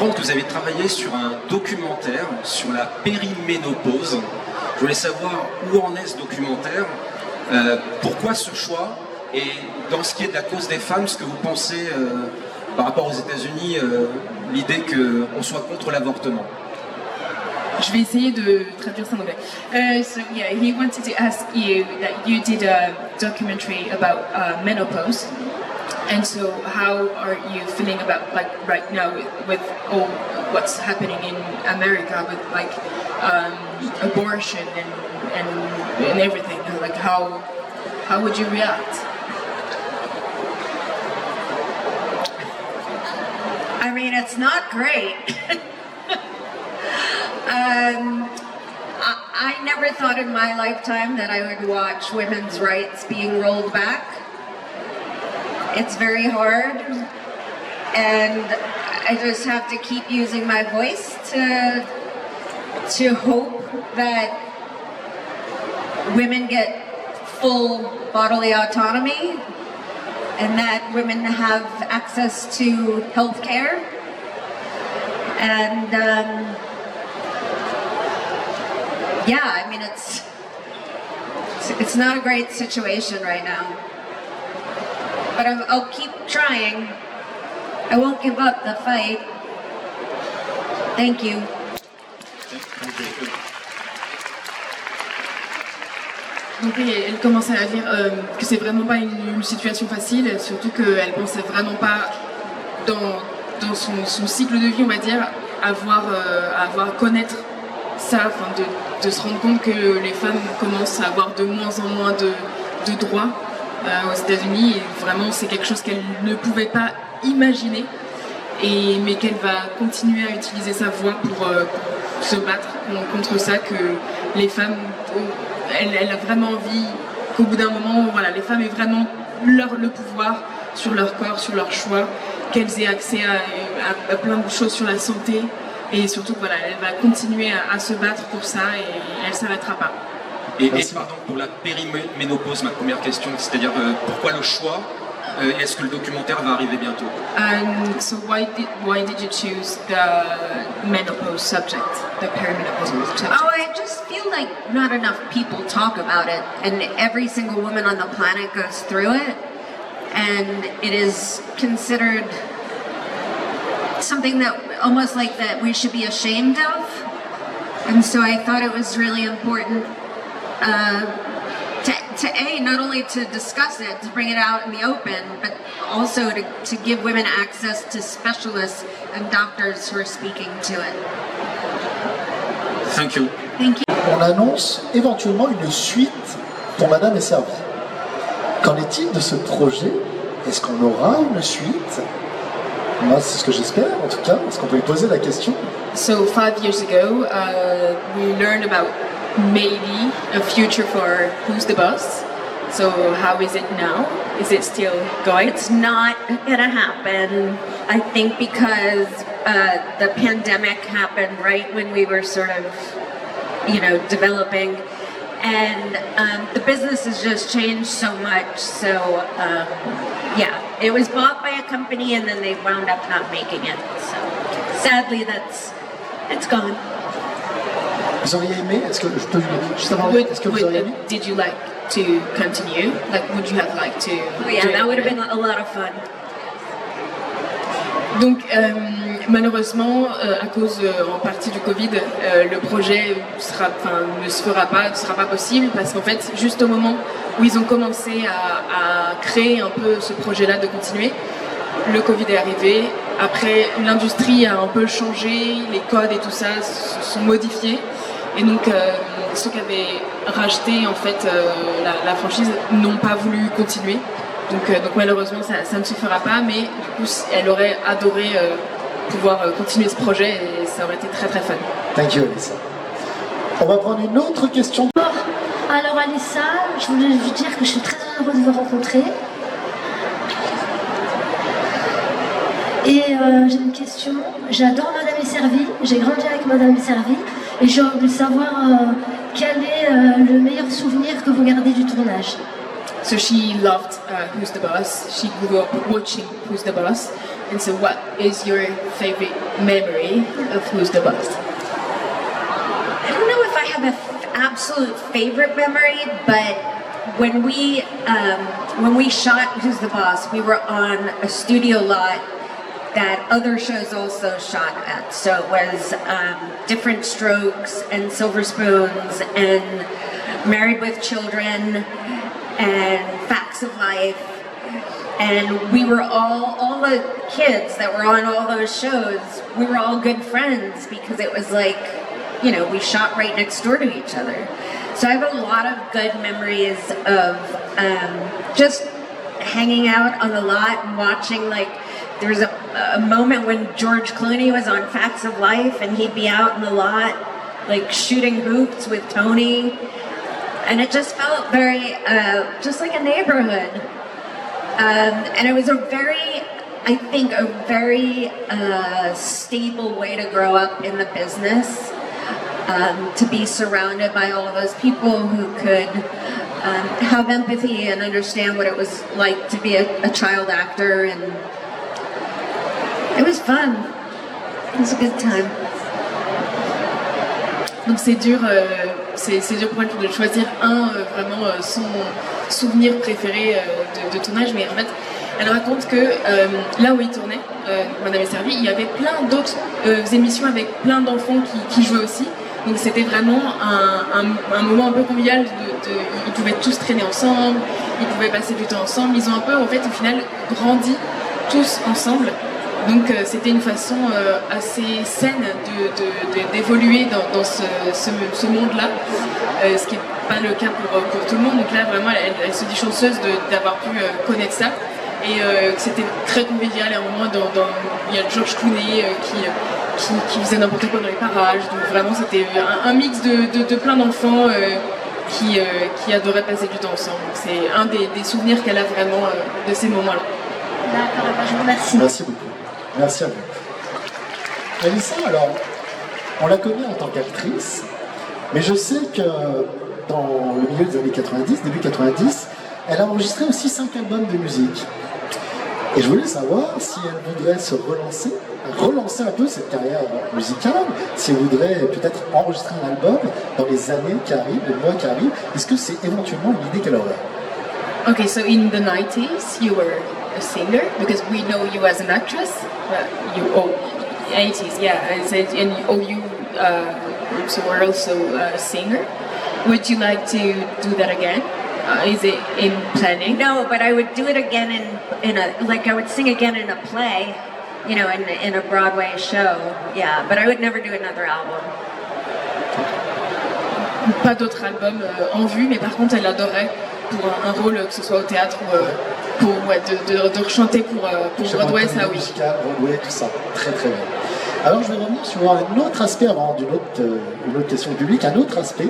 comprendre que vous avez travaillé sur un documentaire sur la périménopause. Je voulais savoir où en est ce documentaire, pourquoi ce choix, et dans ce qui est de la cause des femmes, ce que vous pensez par rapport aux États-Unis, l'idée qu'on soit contre l'avortement. Je vais essayer de traduire ça en anglais. So yeah, he wanted to ask you that you did a documentary about menopause, and so how are you feeling about like right now with all what's happening in America with like abortion and everything? Like how would you react? I mean, it's not great. I never thought in my lifetime that I would watch women's rights being rolled back. It's very hard, and I just have to keep using my voice to hope that women get full bodily autonomy and that women have access to health care. And yeah, I mean, it's not a great situation right now. But I'll keep trying. I won't give up the fight. Thank you. Donc elle commençait à dire que c'est vraiment pas une situation facile, surtout qu'elle pensait vraiment pas dans son cycle de vie, on va dire, avoir à connaître ça, enfin de se rendre compte que les femmes commencent à avoir de moins en moins de droits aux États-Unis, et vraiment c'est quelque chose qu'elle ne pouvait pas imaginer, mais qu'elle va continuer à utiliser sa voix pour se battre contre ça, que les femmes, elle a vraiment envie qu'au bout d'un moment, voilà, les femmes aient vraiment le pouvoir sur leur corps, sur leur choix, qu'elles aient accès à plein de choses sur la santé, et surtout voilà, elle va continuer à se battre pour ça et elle ne s'arrêtera pas. Et pardon, pour la périménopause, ma première question, c'est-à-dire pourquoi le choix? Est-ce que le documentaire va arriver bientôt? So why did you choose the menopause subject, the perimenopause subject? Oh, I just feel like not enough people talk about it, and every single woman on the planet goes through it, and it is considered something that almost like that we should be ashamed of. And so I thought it was really important to not only to discuss it, to bring it out in the open, but also to give women access to specialists and doctors who are speaking to it. Thank you. Thank you. On annonce éventuellement une suite pour Madame est servie. Qu'en est-il de ce projet? Est-ce qu'on aura une suite? Moi, c'est ce que j'espère, en tout cas. Est-ce qu'on peut lui poser la question? So 5 years ago, we learned about maybe a future for Who's the Boss. So how is it now? Is it still going? It's not gonna happen, I think, because the pandemic happened right when we were sort of, developing, and the business has just changed so much. So yeah, it was bought by a company and then they wound up not making it. So sadly, it's gone. Vous auriez aimé? Est-ce que je peux juste avoir? Est-ce que vous auriez aimé? Did you like to continue? Like, would you have liked to? Oh yeah, that would have been a lot of fun. Donc malheureusement, à cause en partie du Covid, le projet ne sera pas possible, parce qu'en fait, juste au moment où ils ont commencé à créer un peu ce projet-là de continuer, le Covid est arrivé. Après, l'industrie a un peu changé, les codes et tout ça se sont modifiés, et donc ceux qui avaient racheté en fait la franchise n'ont pas voulu continuer. Donc malheureusement ça ne se fera pas, mais du coup elle aurait adoré pouvoir continuer ce projet et ça aurait été très très fun. Thank you, Alyssa. On va prendre une autre question. Alors Alyssa, je voulais vous dire que je suis très heureuse de vous rencontrer. Et j'ai une question. J'adore Madame est servie, j'ai grandi avec Madame est servie, et j'aurais voulu savoir quel est le meilleur souvenir que vous gardez du tournage. So she loved Who's the Boss. She grew up watching Who's the Boss. And so what is your favorite memory of Who's the Boss? I don't know if I have an absolute favorite memory, but when we shot Who's the Boss, we were on a studio lot that other shows also shot at. So it was Different Strokes and Silver Spoons and Married with Children and Facts of Life. And we were all the kids that were on all those shows, we were all good friends because it was like, you know, we shot right next door to each other. So I have a lot of good memories of just hanging out on the lot and watching, like, there was a moment when George Clooney was on Facts of Life and he'd be out in the lot, like, shooting hoops with Tony. And it just felt very, just like a neighborhood. And it was a very stable way to grow up in the business. To be surrounded by all of those people who could have empathy and understand what it was like to be a child actor, and it was fun. It was a good time. Donc c'est dur pour elle de choisir son souvenir préféré de tournage, mais en fait elle raconte que là où il tournait, Madame est servie, il y avait plein d'autres émissions avec plein d'enfants qui jouaient aussi. Donc c'était vraiment un moment un peu convivial, ils pouvaient tous traîner ensemble, ils pouvaient passer du temps ensemble, ils ont un peu en fait au final grandi tous ensemble. Donc c'était une façon assez saine d'évoluer dans ce monde-là, ce qui n'est pas le cas pour tout le monde. Donc là vraiment elle se dit chanceuse d'avoir pu connaître ça. Et c'était très convivial. À un moment, il y a George Clooney qui faisait n'importe quoi dans les parages. Donc vraiment, c'était un mix de plein d'enfants qui adoraient passer du temps ensemble. Donc c'est un des souvenirs qu'elle a vraiment de ces moments-là. D'accord, je vous remercie. Merci beaucoup. Merci à vous. Alyssa, alors, on la connaît en tant qu'actrice, mais je sais que dans le milieu des années 90, début 90, elle a enregistré aussi 5 albums de musique. Et je voulais savoir si elle voudrait se relancer un peu cette carrière musicale, si elle voudrait peut-être enregistrer un album dans les années qui arrivent, les mois qui arrivent. Est-ce que c'est éventuellement une idée qu'elle aurait? Okay, so in the 90s you were a singer, because we know you as an actress, but you 80s, yeah, and you so were also a singer. Would you like to do that again? Is it in planning? No, but I would do it again in a, like I would sing again in a play, you know, in a Broadway show. Yeah, but I would never do another album. Pas d'autres albums en vue, mais par contre elle adorait pour un rôle, que ce soit au théâtre ou de rechanter pour Broadway, ça oui. Musical, Broadway, tout ça. Très très bien. Alors je vais revenir sur un autre aspect avant une autre question du public, un autre aspect.